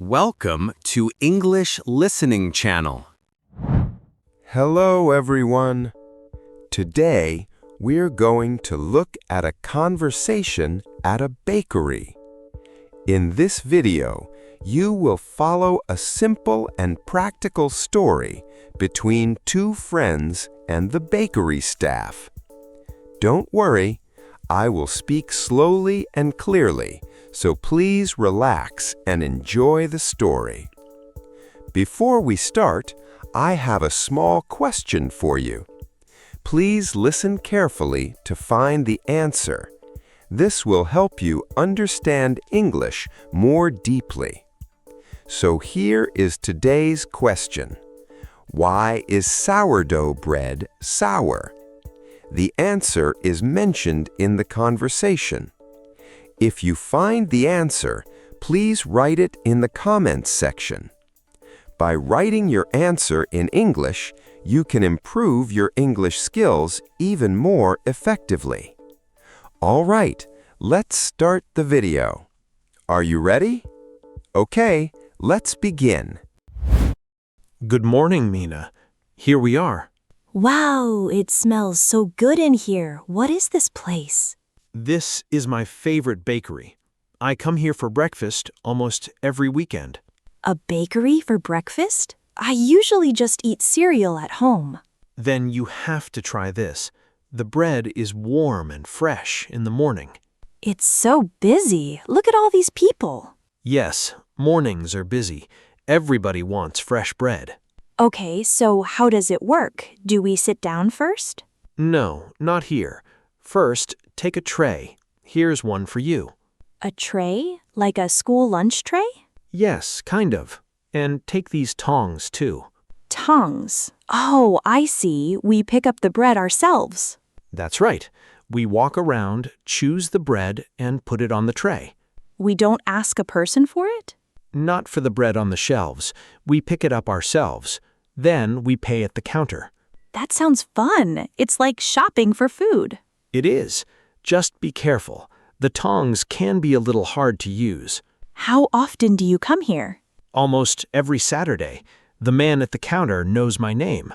Welcome to English Listening Channel. Hello, everyone. Today, we're going to look at a conversation at a bakery. In this video, you will follow a simple and practical story between two friends and the bakery staff. Don't worry, I will speak slowly and clearly, so please relax and enjoy the story. Before we start, I have a small question for you. Please listen carefully to find the answer. This will help you understand English more deeply. So here is today's question. Why is sourdough bread sour? The answer is mentioned in the conversation. If you find the answer, please write it in the comments section. By writing your answer in English, you can improve your English skills even more effectively. All right, let's start the video. Are you ready? Okay, let's begin. Good morning, Mina. Here we are. Wow, it smells so good in here. What is this place? This is my favorite bakery. I come here for breakfast almost every weekend. A bakery for breakfast? I usually just eat cereal at home. Then you have to try this. The bread is warm and fresh in the morning. It's so busy. Look at all these people. Yes, mornings are busy. Everybody wants fresh bread. Okay, so how does it work? Do we sit down first? No, not here. First, take a tray. Here's one for you. A tray? Like a school lunch tray? Yes, kind of. And take these tongs, too. Tongs. Oh, I see. We pick up the bread ourselves. That's right. We walk around, choose the bread, and put it on the tray. We don't ask a person for it? Not for the bread on the shelves. We pick it up ourselves. Then we pay at the counter. That sounds fun. It's like shopping for food. It is. Just be careful. The tongs can be a little hard to use. How often do you come here? Almost every Saturday. The man at the counter knows my name.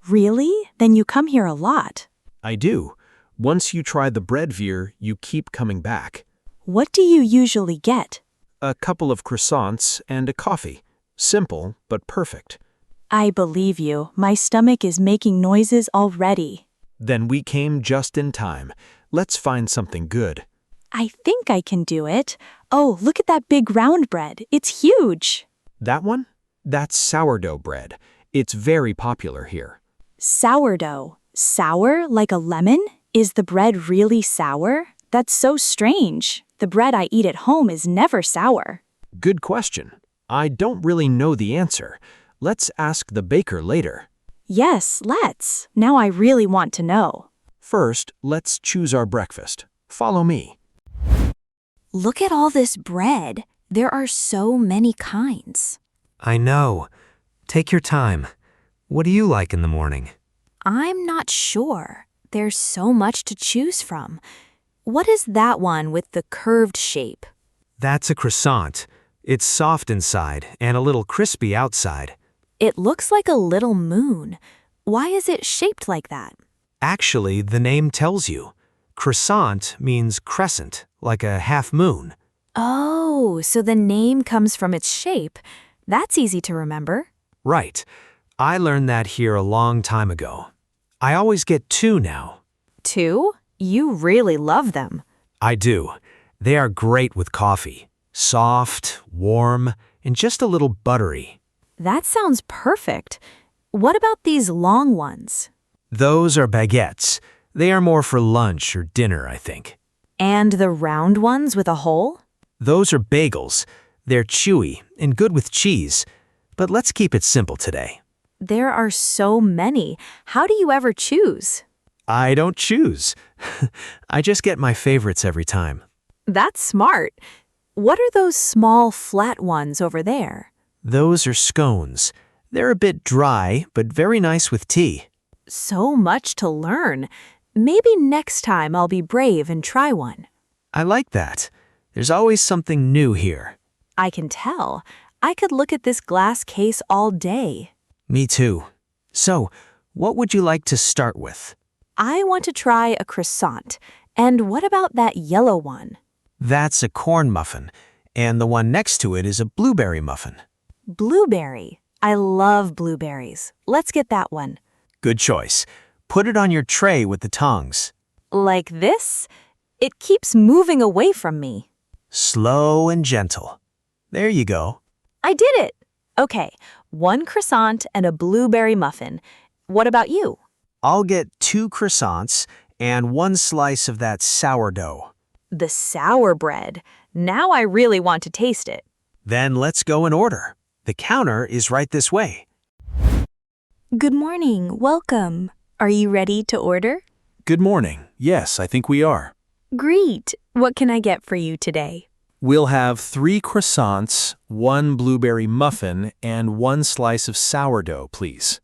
Really? Then you come here a lot. I do. Once you try the bread veer, you keep coming back. What do you usually get? A couple of croissants and a coffee. Simple, but perfect. I believe you. My stomach is making noises already. Then we came just in time. Let's find something good. I think I can do it. Oh, look at that big round bread. It's huge. That one? That's sourdough bread. It's very popular here. Sourdough. Sour like a lemon? Is the bread really sour? That's so strange. The bread I eat at home is never sour. Good question. I don't really know the answer. Let's ask the baker later. Yes, let's. Now I really want to know. First, let's choose our breakfast. Follow me. Look at all this bread. There are so many kinds. I know. Take your time. What do you like in the morning? I'm not sure. There's so much to choose from. What is that one with the curved shape? That's a croissant. It's soft inside and a little crispy outside. It looks like a little moon. Why is it shaped like that? Actually, the name tells you. Croissant means crescent, like a half moon. Oh, so the name comes from its shape. That's easy to remember. Right. I learned that here a long time ago. I always get 2 now. 2? You really love them. I do. They are great with coffee. Soft, warm, and just a little buttery. That sounds perfect. What about these long ones? Those are baguettes. They are more for lunch or dinner, I think. And the round ones with a hole? Those are bagels. They're chewy and good with cheese. But let's keep it simple today. There are so many. How do you ever choose? I don't choose. I just get my favorites every time. That's smart. What are those small flat ones over there? Those are scones. They're a bit dry, but very nice with tea. So much to learn. Maybe next time I'll be brave and try one. I like that. There's always something new here. I can tell. I could look at this glass case all day. Me too. So, what would you like to start with? I want to try a croissant. And what about that yellow one? That's a corn muffin, and the one next to it is a blueberry muffin. Blueberry. I love blueberries. Let's get that one. Good choice. Put it on your tray with the tongs. Like this? It keeps moving away from me. Slow and gentle. There you go. I did it. Okay, 1 croissant and a blueberry muffin. What about you? I'll get 2 croissants and 1 slice of that sourdough. The sour bread. Now I really want to taste it. Then let's go in order. The counter is right this way. Good morning. Welcome. Are you ready to order? Good morning. Yes, I think we are. Great. What can I get for you today? We'll have 3 croissants, 1 blueberry muffin, and 1 slice of sourdough, please.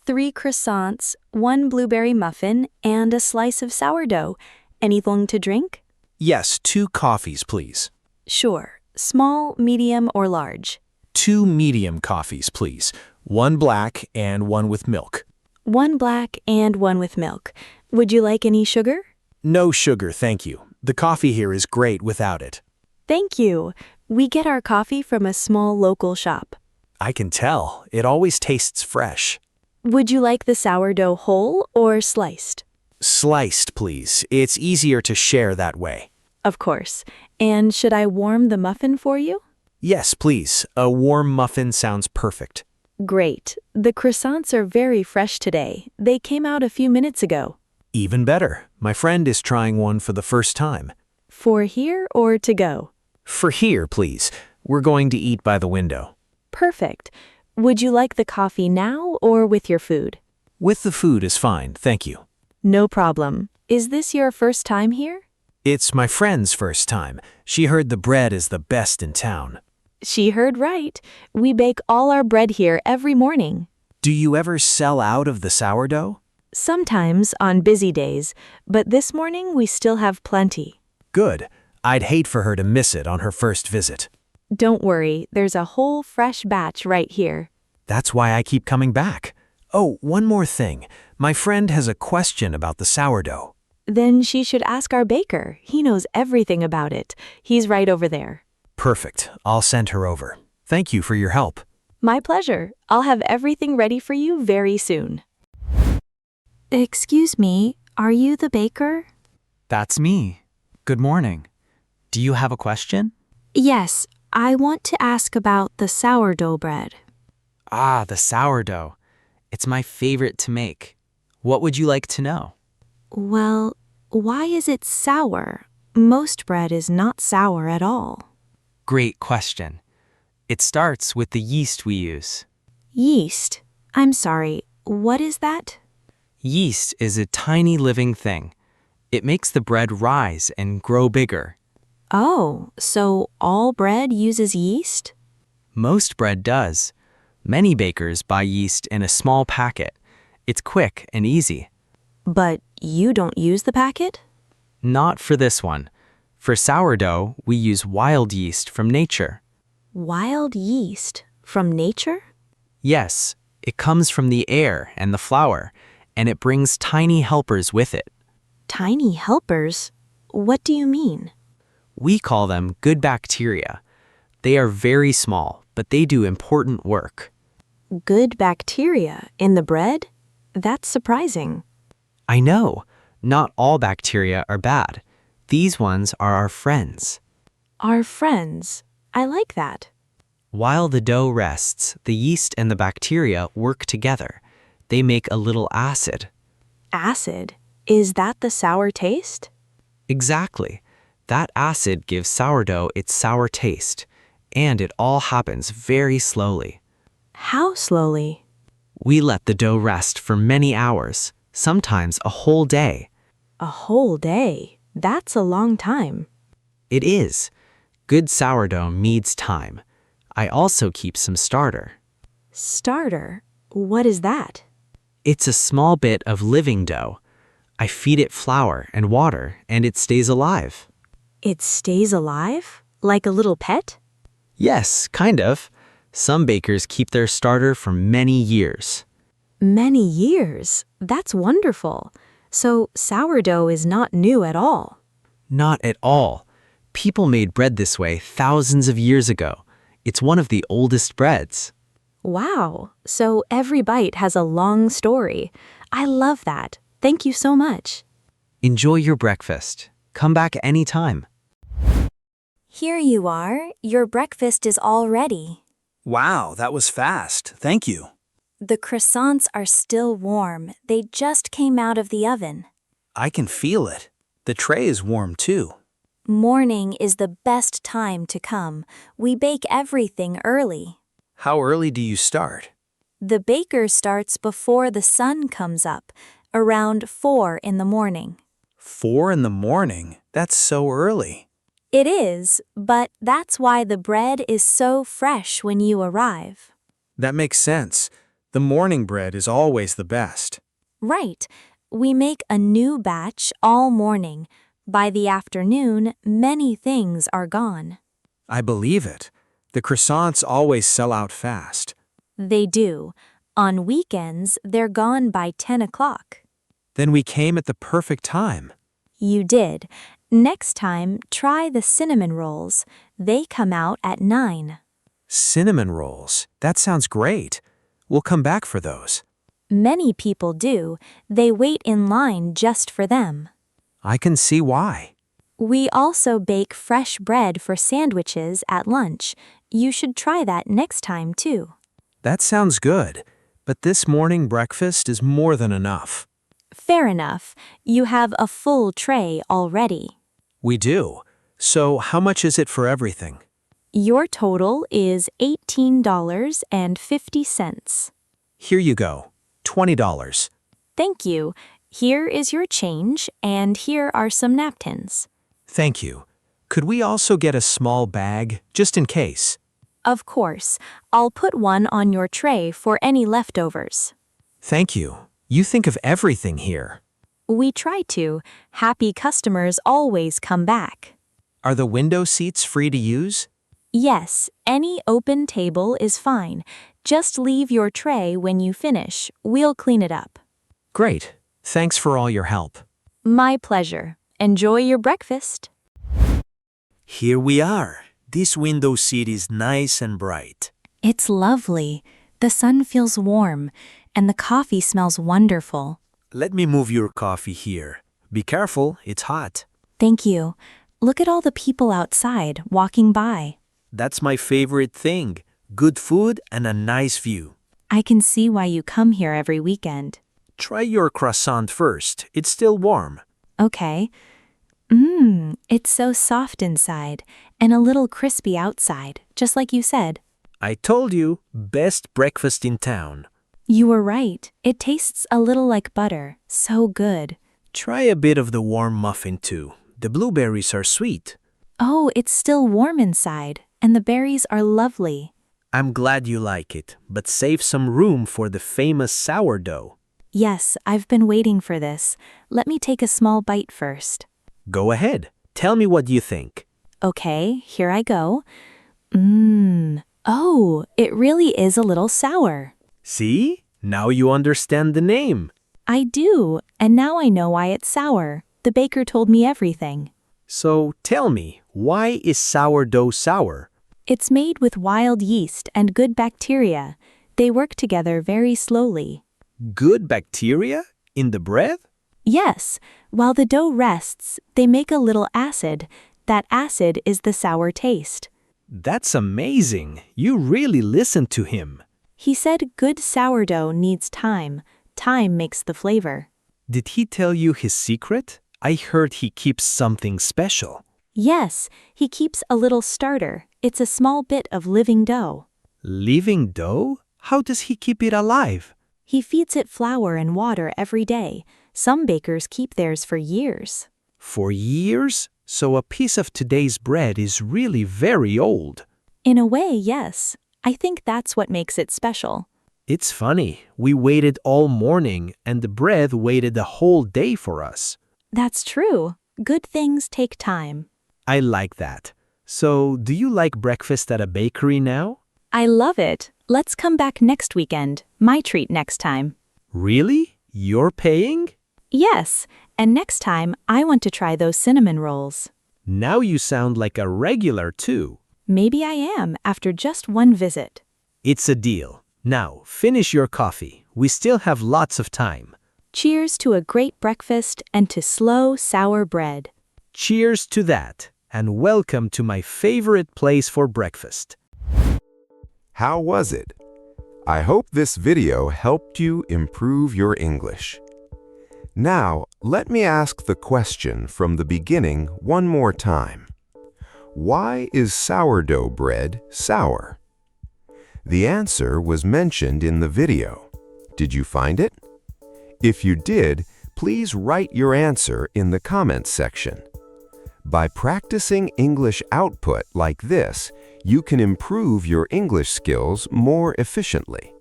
3 croissants, 1 blueberry muffin, and a slice of sourdough. Anything to drink? Yes, 2 coffees, please. Sure. Small, medium, or large? 2 medium coffees, please. 1 black and 1 with milk. 1 black and 1 with milk. Would you like any sugar? No sugar, thank you. The coffee here is great without it. Thank you. We get our coffee from a small local shop. I can tell. It always tastes fresh. Would you like the sourdough whole or sliced? Sliced, please. It's easier to share that way. Of course. And should I warm the muffin for you? Yes, please. A warm muffin sounds perfect. Great. The croissants are very fresh today. They came out a few minutes ago. Even better. My friend is trying one for the first time. For here or to go? For here, please. We're going to eat by the window. Perfect. Would you like the coffee now or with your food? With the food is fine, thank you. No problem. Is this your first time here? It's my friend's first time. She heard the bread is the best in town. She heard right. We bake all our bread here every morning. Do you ever sell out of the sourdough? Sometimes on busy days, but this morning we still have plenty. Good. I'd hate for her to miss it on her first visit. Don't worry, there's a whole fresh batch right here. That's why I keep coming back. Oh, one more thing. My friend has a question about the sourdough. Then she should ask our baker. He knows everything about it. He's right over there. Perfect. I'll send her over. Thank you for your help. My pleasure. I'll have everything ready for you very soon. Excuse me, are you the baker? That's me. Good morning. Do you have a question? Yes, I want to ask about the sourdough bread. Ah, the sourdough. It's my favorite to make. What would you like to know? Well, why is it sour? Most bread is not sour at all. Great question. It starts with the yeast we use. Yeast? I'm sorry, what is that? Yeast is a tiny living thing. It makes the bread rise and grow bigger. Oh, so all bread uses yeast? Most bread does. Many bakers buy yeast in a small packet. It's quick and easy. But you don't use the packet? Not for this one. For sourdough, we use wild yeast from nature. Wild yeast? From nature? Yes, it comes from the air and the flour, and it brings tiny helpers with it. Tiny helpers? What do you mean? We call them good bacteria. They are very small, but they do important work. Good bacteria in the bread? That's surprising. I know. Not all bacteria are bad. These ones are our friends. Our friends. I like that. While the dough rests, the yeast and the bacteria work together. They make a little acid. Acid? Is that the sour taste? Exactly. That acid gives sourdough its sour taste, and it all happens very slowly. How slowly? We let the dough rest for many hours, sometimes a whole day. A whole day? That's a long time. It is. Good sourdough needs time. I also keep some starter. Starter? What is that? It's a small bit of living dough. I feed it flour and water, and it stays alive. It stays alive? Like a little pet? Yes, kind of. Some bakers keep their starter for many years. Many years? That's wonderful. So sourdough is not new at all. Not at all. People made bread this way thousands of years ago. It's one of the oldest breads. Wow, so every bite has a long story. I love that. Thank you so much. Enjoy your breakfast. Come back anytime. Here you are. Your breakfast is all ready. Wow, that was fast. Thank you. The croissants are still warm. They just came out of the oven. I can feel it. The tray is warm too. Morning is the best time to come. We bake everything early. How early do you start? The baker starts before the sun comes up, around 4 in the morning. 4 in the morning? That's so early. It is, but that's why the bread is so fresh when you arrive. That makes sense. The morning bread is always the best. Right. We make a new batch all morning. By the afternoon, many things are gone. I believe it. The croissants always sell out fast. They do. On weekends, they're gone by 10 o'clock. Then we came at the perfect time. You did. Next time, try the cinnamon rolls. They come out at 9. Cinnamon rolls. That sounds great. We'll come back for those. Many people do. They wait in line just for them. I can see why. We also bake fresh bread for sandwiches at lunch. You should try that next time, too. That sounds good, but this morning breakfast is more than enough. Fair enough. You have a full tray already. We do. So how much is it for everything? Your total is $18.50. Here you go. $20. Thank you. Here is your change, and here are some napkins. Thank you. Could we also get a small bag, just in case? Of course. I'll put one on your tray for any leftovers. Thank you. You think of everything here. We try to. Happy customers always come back. Are the window seats free to use? Yes, any open table is fine. Just leave your tray when you finish. We'll clean it up. Great. Thanks for all your help. My pleasure. Enjoy your breakfast. Here we are. This window seat is nice and bright. It's lovely. The sun feels warm, and the coffee smells wonderful. Let me move your coffee here. Be careful, it's hot. Thank you. Look at all the people outside walking by. That's my favorite thing. Good food and a nice view. I can see why you come here every weekend. Try your croissant first. It's still warm. Okay. It's so soft inside and a little crispy outside, just like you said. I told you, best breakfast in town. You were right. It tastes a little like butter. So good. Try a bit of the warm muffin too. The blueberries are sweet. Oh, it's still warm inside, and the berries are lovely. I'm glad you like it, but save some room for the famous sourdough. Yes, I've been waiting for this. Let me take a small bite first. Go ahead. Tell me what you think. Okay, here I go. Oh, it really is a little sour. See? Now you understand the name. I do, and now I know why it's sour. The baker told me everything. So tell me, why is sourdough sour? It's made with wild yeast and good bacteria. They work together very slowly. Good bacteria? In the bread? Yes, while the dough rests, they make a little acid. That acid is the sour taste. That's amazing. You really listened to him. He said good sourdough needs time. Time makes the flavor. Did he tell you his secret? I heard he keeps something special. Yes, he keeps a little starter. It's a small bit of living dough. Living dough? How does he keep it alive? He feeds it flour and water every day. Some bakers keep theirs for years. For years? So a piece of today's bread is really very old. In a way, yes. I think that's what makes it special. It's funny. We waited all morning and the bread waited a whole day for us. That's true. Good things take time. I like that. So, do you like breakfast at a bakery now? I love it. Let's come back next weekend. My treat next time. Really? You're paying? Yes, and next time I want to try those cinnamon rolls. Now you sound like a regular too. Maybe I am after just one visit. It's a deal. Now, finish your coffee. We still have lots of time. Cheers to a great breakfast and to slow, sour bread. Cheers to that, and welcome to my favorite place for breakfast. How was it? I hope this video helped you improve your English. Now, let me ask the question from the beginning one more time. Why is sourdough bread sour? The answer was mentioned in the video. Did you find it? If you did, please write your answer in the comments section. By practicing English output like this, you can improve your English skills more efficiently.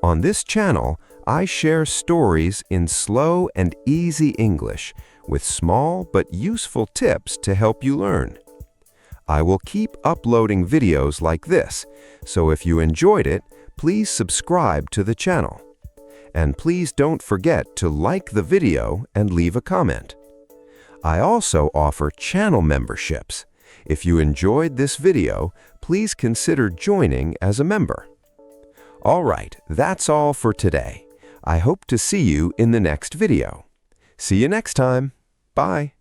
On this channel, I share stories in slow and easy English with small but useful tips to help you learn. I will keep uploading videos like this, so if you enjoyed it, please subscribe to the channel. And please don't forget to like the video and leave a comment. I also offer channel memberships. If you enjoyed this video, please consider joining as a member. All right, that's all for today. I hope to see you in the next video. See you next time. Bye.